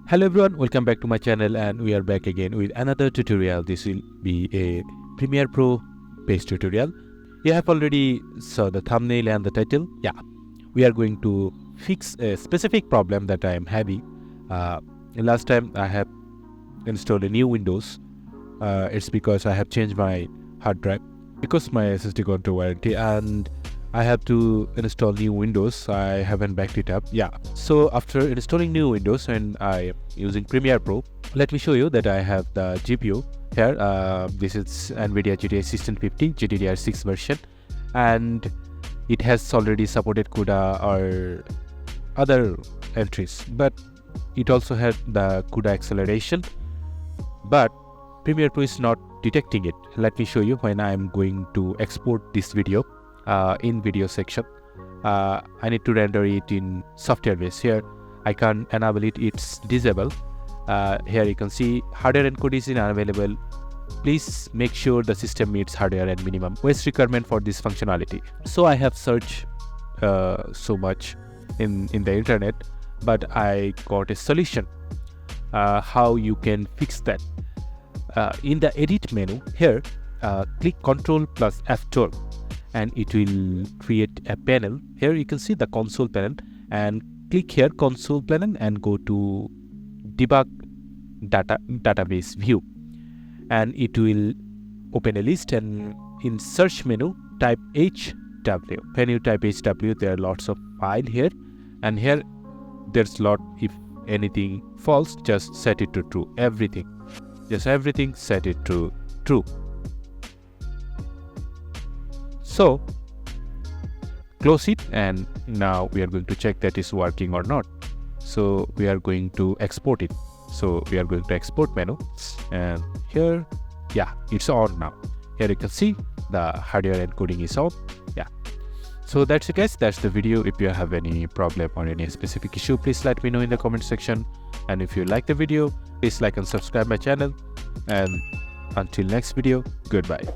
Hello everyone, welcome back to my channel, and we are back again with another tutorial. This will be a Premiere Pro based tutorial. You have already saw the thumbnail and the title. Yeah, we are going to fix a specific problem that I am having. Last time I have installed a new Windows. It's because I have changed my hard drive because my SSD got into warranty and I have to install new Windows. I haven't backed it up. Yeah, so after installing new Windows and I am using Premiere Pro, let me show you that I have the GPU here. This is NVIDIA GTX 1650 GDDR6 version, and it has already supported CUDA or other entries, but it also had the CUDA acceleration, but Premiere Pro is not detecting it. Let me show you when I am going to export this video. In video section, I need to render it in software base. Here I can enable it, it's disabled. Here you can see hardware encode is unavailable. Please make sure the system meets hardware and minimum OS requirement for this functionality. So I have searched so much in the internet, but I got a solution how you can fix that. In the edit menu here, click Ctrl plus F12 and it will create a panel. Here you can see the console panel, and click here console panel and go to debug database view, and it will open a list, and in search menu type HW. When you type HW, there are lots of file here, and here there's lot. If anything false, just set it to true. Everything set it to true. So close it, and now we are going to check that is working or not. So we are going to export it. So we are going to export menu, and here, yeah, it's on now. Here you can see the hardware encoding is on. Yeah. So that's it, guys. That's the video. If you have any problem or any specific issue, please let me know in the comment section. And if you like the video, please like and subscribe my channel. And until next video, goodbye.